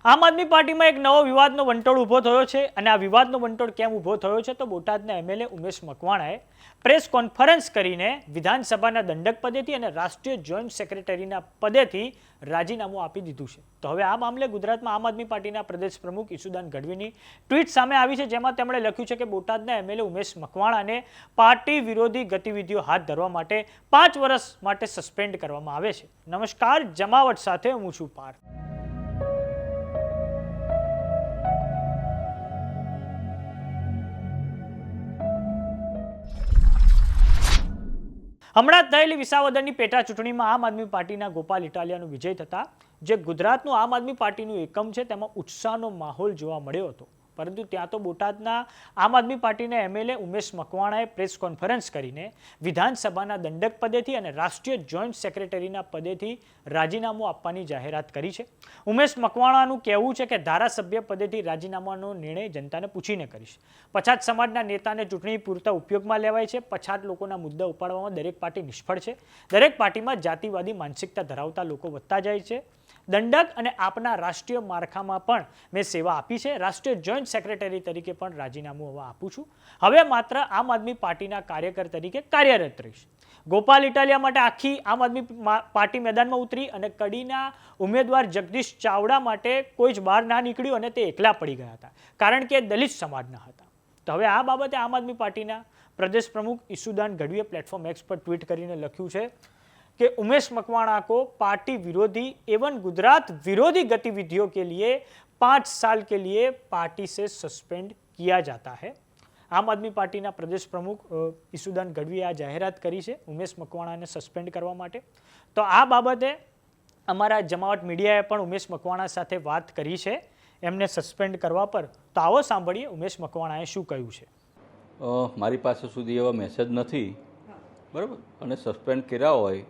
આમ આદમી પાર્ટીમાં એક નવો વિવાદનો વંટોળ ઊભો થયો છે અને આ વિવાદનો વંટોળ કેમ ઊભો થયો છે તો બોટાદના એમએલએ ઉમેશ મકવાણાએ પ્રેસ કોન્ફરન્સ કરીને વિધાનસભાના દંડક પદેથી અને રાષ્ટ્રીય જોઈન્ટ સેક્રેટરીના પદેથી રાજીનામું આપી દીધું છે. તો હવે આ મામલે ગુજરાતમાં આમ આદમી પાર્ટીના પ્રદેશ પ્રમુખ ઈસુદાન ગઢવીની ટ્વીટ સામે આવી છે, જેમાં તેમણે લખ્યું છે કે બોટાદના એમએલએ ઉમેશ મકવાણાને પાર્ટી વિરોધી ગતિવિધિઓ હાથ ધરવા માટે 5 વર્ષ માટે સસ્પેન્ડ કરવામાં આવે છે. નમસ્કાર, જમાવટ સાથે હું છું પાર્થ. હમણાં જ થયેલી વિસાવદરની પેટા ચૂંટણીમાં આમ આદમી પાર્ટીના ગોપાલ ઇટાલિયાનો વિજય થતા જે ગુજરાતનું આમ આદમી પાર્ટીનું એકમ છે તેમાં ઉત્સાહનો માહોલ જોવા મળ્યો હતો. પરંતુ ત્યાં તો બોટાદના આમ આદમી પાર્ટીના એમએલએ ઉમેશ મકવાણાએ પ્રેસ કોન્ફરન્સ કરીને વિધાનસભાના દંડક પદેથી અને રાષ્ટ્રીય જોઈન્ટ સેક્રેટરીના પદેથી રાજીનામું આપવાની જાહેરાત કરી છે. ઉમેશ મકવાણાનું કહેવું છે કે ધારાસભ્ય પદેથી રાજીનામાનો નિર્ણય જનતાને પૂછીને કરીશ. પછાત સમાજના નેતાને ચૂંટણી પૂરતા ઉપયોગમાં લેવાય છે. પછાત લોકોના મુદ્દા ઉપાડવામાં દરેક પાર્ટી નિષ્ફળ છે. દરેક પાર્ટીમાં જાતિવાદી માનસિકતા ધરાવતા લોકો વધતા જાય છે. દંડક અને આપના રાષ્ટ્રીય માળખામાં પણ મેં સેવા આપી છે. રાષ્ટ્રીય જોઈન્ટ સેક્રેટરી તરીકે પણ રાજીનામું હવે આપું છું. હવે માત્ર આમ આદમી પાર્ટીના કાર્યકર તરીકે કાર્યરત રહીશ. ગોપાલ ઇટાલિયા માટે આખી આમ આદમી પાર્ટી મેદાનમાં ઉતરી અને કડીના ઉમેદવાર જગદીશ ચાવડા માટે કોઈ જ બહાર ના નીકળ્યું અને તે એકલા પડી ગયા હતા, કારણ કે દલિત સમાજના હતા. તો હવે આ બાબતે આમ આદમી પાર્ટીના પ્રદેશ પ્રમુખ ઈસુદાન ગઢવીએ પ્લેટફોર્મ એક્સ પર ટ્વીટ કરીને લખ્યું છે कि उमेश मकवाणा को पार्टी विरोधी एवं गुजरात विरोधी गतिविधियों के लिए 5 साल के लिए पार्टी से सस्पेंड किया जाता है. आम आदमी पार्टीના પ્રદેશ પ્રમુખ ઈસુદાન ગઢવીએ આ જાહેરાત કરી છે ઉમેશ મકવાણાને સસ્પેન્ડ કરવા માટે. તો આ બાબતે અમારા જમાવટ મીડિયાએ પણ ઉમેશ મકવાણા સાથે વાત કરી છે એમને સસ્પેન્ડ કરવા પર. તો આવો સાંભળીએ ઉમેશ મકવાણાએ શું કહ્યું છે. મારી પાસે સુધી એવા મેસેજ નથી, બરાબર, અને સસ્પેન્ડ કર્યા હોય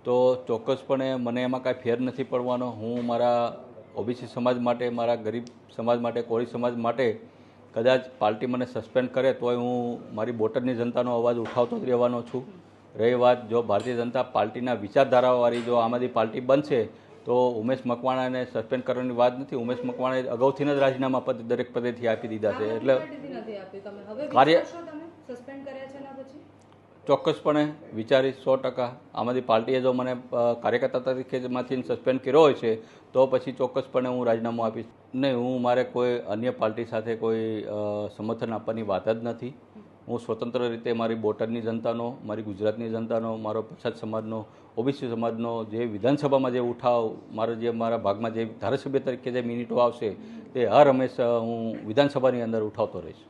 તો ચોક્કસપણે મને એમાં કાંઈ ફેર નથી પડવાનો. હું મારા ઓબીસી સમાજ માટે, મારા ગરીબ સમાજ માટે, કોળી સમાજ માટે કદાચ પાર્ટી મને સસ્પેન્ડ કરે તોય હું મારી બોટાદની જનતાનો અવાજ ઉઠાવતો જ રહેવાનો છું. રહી વાત જો ભારતીય જનતા પાર્ટીના વિચારધારાવાળી જો આમ આદમી પાર્ટી બનશે તો ઉમેશ મકવાણાને સસ્પેન્ડ કરવાની વાત નથી. ઉમેશ મકવાણાએ અગાઉથી જ રાજીનામા દરેક પદેથી આપી દીધા છે. એટલે કાર્ય ચોક્કસપણે વિચારી 100%. આમ આદમી પાર્ટીએ જો મને કાર્યકર્તા તરીકેમાંથી સસ્પેન્ડ કર્યો હોય છે તો પછી ચોક્કસપણે હું રાજીનામું આપીશ. નહીં, હું મારે કોઈ અન્ય પાર્ટી સાથે કોઈ સમર્થન આપવાની વાત જ નથી. હું સ્વતંત્ર રીતે મારી બોટાદની જનતાનો, મારી ગુજરાતની જનતાનો, મારો પછાત સમાજનો, ઓબીસી સમાજનો જે વિધાનસભામાં જે ઉઠાવ, મારા ભાગમાં જે ધારાસભ્ય તરીકે જે મિનિટો આવશે તે હર હંમેશા હું વિધાનસભાની અંદર ઉઠાવતો રહીશ.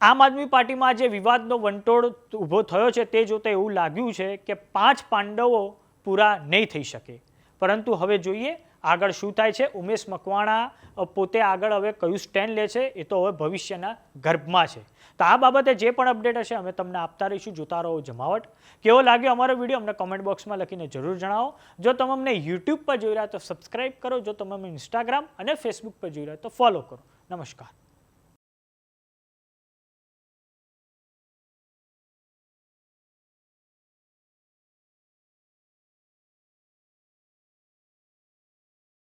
આમ આદમી પાર્ટીમાં જે વિવાદનો વંટોળ ઊભો થયો છે તે જોતા એવું લાગ્યું છે કે 5 પાંડવો પૂરા નહીં થઈ શકે. પરંતુ હવે જોઈએ આગળ શું થાય છે. ઉમેશ મકવાણા પોતે આગળ હવે કયું સ્ટેન્ડ લે છે એ તો હવે ભવિષ્યના ગર્ભમાં છે. તો આ બાબતે જે પણ અપડેટ હશે અમે તમને આપતા રહીશું. જોતા રહો જમાવટ. કેવો લાગ્યો અમારો વિડીયો અમને કમેન્ટ બોક્સમાં લખીને જરૂર જણાવો. જો તમે અમને યુટ્યુબ પર જોઈ રહ્યા તો સબસ્ક્રાઇબ કરો. જો તમે અમને ઇન્સ્ટાગ્રામ અને ફેસબુક પર જોઈ રહ્યા તો ફોલો કરો. નમસ્કાર.